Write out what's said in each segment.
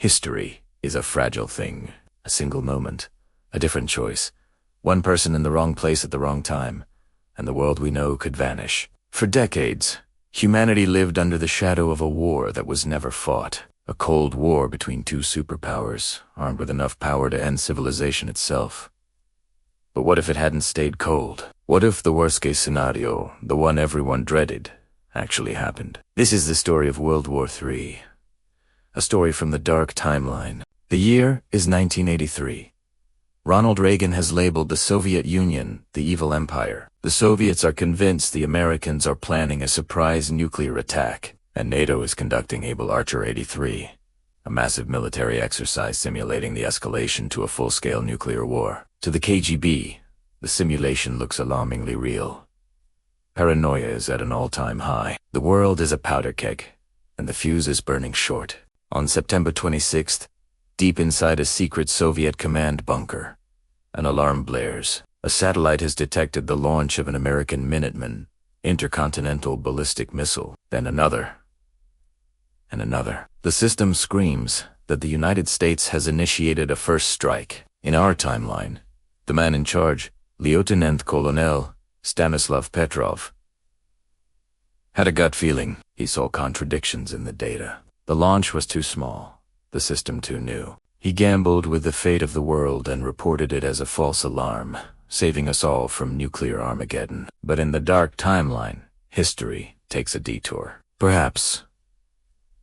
History is a fragile thing. A single moment, a different choice, one person in the wrong place at the wrong time, and the world we know could vanish. For decades, humanity lived under the shadow of a war that was never fought. A cold war between two superpowers, armed with enough power to end civilization itself. But what if it hadn't stayed cold? What if the worst-case scenario, the one everyone dreaded, actually happened? This is the story of World War III. A story from the dark timeline. The year is 1983. Ronald Reagan has labeled the Soviet Union the evil empire. The Soviets are convinced the Americans are planning a surprise nuclear attack, and NATO is conducting Able Archer 83, a massive military exercise simulating the escalation to a full-scale nuclear war. To the KGB, the simulation looks alarmingly real. Paranoia is at an all-time high. The world is a powder keg, and the fuse is burning short. On September 26th, deep inside a secret Soviet command bunker, an alarm blares. A satellite has detected the launch of an American Minuteman intercontinental ballistic missile, then another, and another. The system screams that the United States has initiated a first strike. In our timeline, the man in charge, Lieutenant Colonel Stanislav Petrov, had a gut feeling. He saw contradictions in the data. The launch was too small, the system too new. He gambled with the fate of the world and reported it as a false alarm, saving us all from nuclear Armageddon. But in the dark timeline, history takes a detour. Perhaps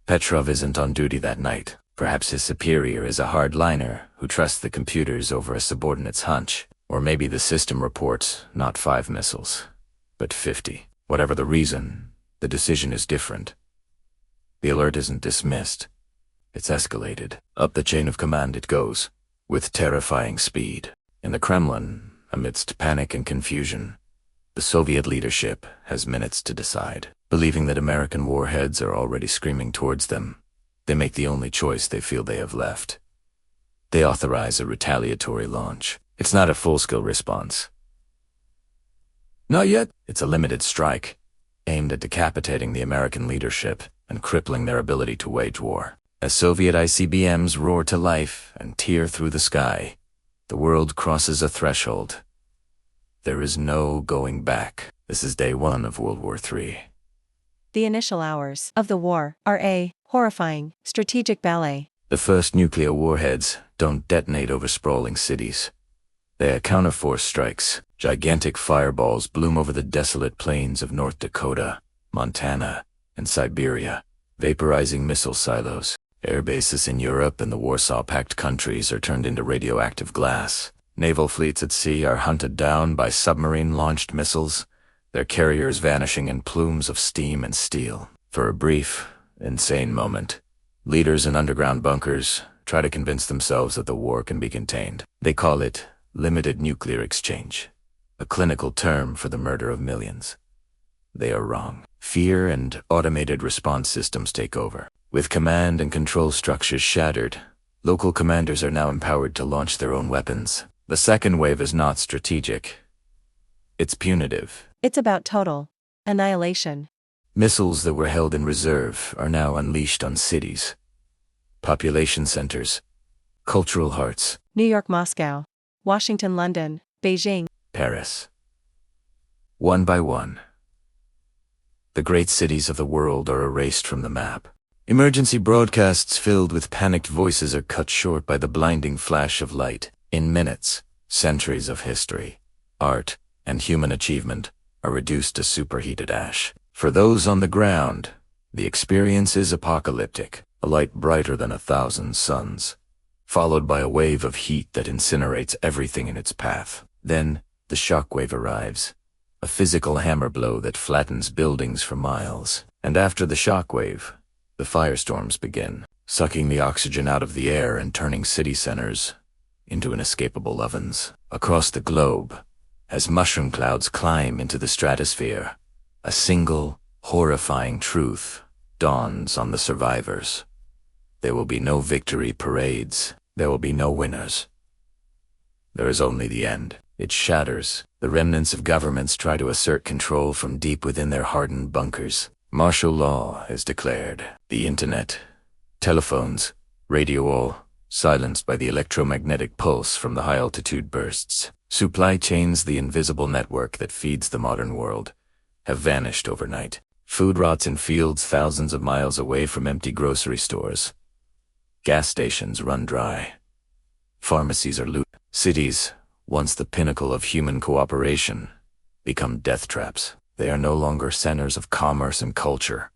Petrov isn't on duty that night. Perhaps his superior is a hardliner who trusts the computers over a subordinate's hunch. Or maybe the system reports not 5 missiles, but 50. Whatever the reason, the decision is different. The alert isn't dismissed. It's escalated. Up the chain of command it goes, with terrifying speed. In the Kremlin, amidst panic and confusion, the Soviet leadership has minutes to decide. Believing that American warheads are already screaming towards them, they make the only choice they feel they have left. They authorize a retaliatory launch. It's not a full-scale response. Not yet. It's a limited strike, aimed at decapitating the American leadership and crippling their ability to wage war. As Soviet ICBMs roar to life and tear through the sky, the world crosses a threshold. There is no going back. This is day 1 of World War III. The initial hours of the war are a horrifying strategic ballet. The first nuclear warheads don't detonate over sprawling cities. They are counterforce strikes. Gigantic fireballs bloom over the desolate plains of North Dakota, Montana, and Siberia, vaporizing missile silos. Air bases in Europe and the Warsaw Pact countries are turned into radioactive glass. Naval fleets at sea are hunted down by submarine-launched missiles, their carriers vanishing in plumes of steam and steel. For a brief, insane moment, leaders in underground bunkers try to convince themselves that the war can be contained. They call it limited nuclear exchange, a clinical term for the murder of millions. They are wrong. Fear and automated response systems take over. With command and control structures shattered, local commanders are now empowered to launch their own weapons. The second wave is not strategic. It's punitive. It's about total annihilation. Missiles that were held in reserve are now unleashed on cities, population centers, cultural hearts. New York, Moscow, Washington, London, Beijing, Paris. One by one, the great cities of the world are erased from the map. Emergency broadcasts filled with panicked voices are cut short by the blinding flash of light. In minutes, centuries of history, art, and human achievement are reduced to superheated ash. For those on the ground, the experience is apocalyptic, a light brighter than 1,000 suns, followed by a wave of heat that incinerates everything in its path. Then, the shockwave arrives, a physical hammer blow that flattens buildings for miles. And after the shockwave, the firestorms begin, sucking the oxygen out of the air and turning city centers into inescapable ovens. Across the globe, as mushroom clouds climb into the stratosphere, a single, horrifying truth dawns on the survivors. There will be no victory parades. There will be no winners. There is only the end. It shatters. The remnants of governments try to assert control from deep within their hardened bunkers. Martial law is declared. The internet, telephones, Radio all silenced by the electromagnetic pulse from the high-altitude bursts. Supply chains, the invisible network that feeds the modern world, have vanished overnight. Food rots in fields thousands of miles away from empty grocery stores. Gas stations run dry. Pharmacies are looted. Cities, once the pinnacle of human cooperation, become death traps. They are no longer centers of commerce and culture,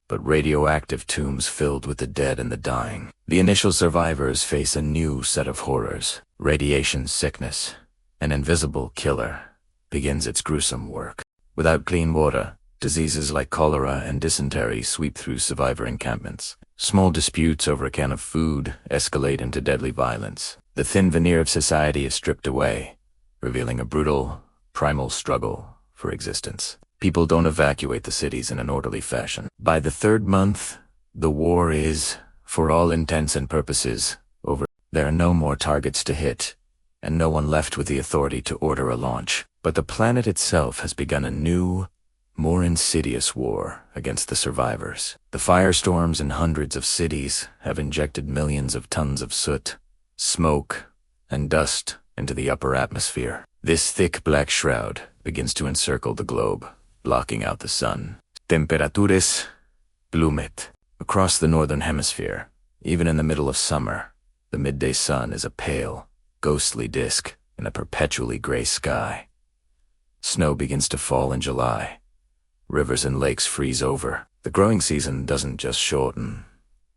but radioactive tombs filled with the dead and the dying. The initial survivors face a new set of horrors. Radiation sickness, an invisible killer, begins its gruesome work. Without clean water, diseases like cholera and dysentery sweep through survivor encampments. Small disputes over a can of food escalate into deadly violence. The thin veneer of society is stripped away, revealing a brutal, primal struggle for existence. People don't evacuate the cities in an orderly fashion. By the third month, the war is, for all intents and purposes, over. There are no more targets to hit, and no one left with the authority to order a launch. But the planet itself has begun a new, more insidious war against the survivors. The firestorms in hundreds of cities have injected millions of tons of soot, smoke, and dust into the upper atmosphere. This thick black shroud begins to encircle the globe, blocking out the sun. Temperatures plummet. Across the northern hemisphere, even in the middle of summer, the midday sun is a pale, ghostly disk in a perpetually gray sky. Snow begins to fall in July. Rivers and lakes freeze over. The growing season doesn't just shorten,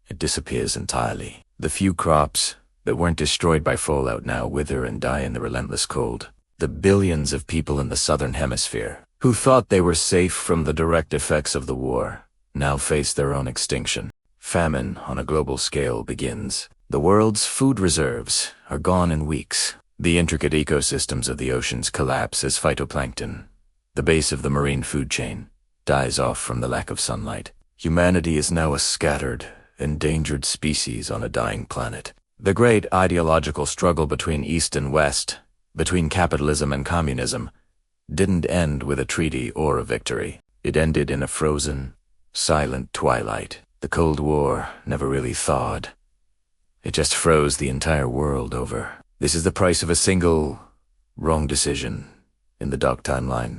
it disappears entirely. The few crops that weren't destroyed by fallout now wither and die in the relentless cold. The billions of people in the southern hemisphere, who thought they were safe from the direct effects of the war, now face their own extinction. Famine on a global scale begins. The world's food reserves are gone in weeks. The intricate ecosystems of the oceans collapse as phytoplankton, the base of the marine food chain, dies off from the lack of sunlight. Humanity is now a scattered, endangered species on a dying planet. The great ideological struggle between East and West, between capitalism and communism, didn't end with a treaty or a victory. It ended in a frozen, silent twilight. The Cold War never really thawed. It just froze the entire world over. This is the price of a single, wrong decision in the dark timeline.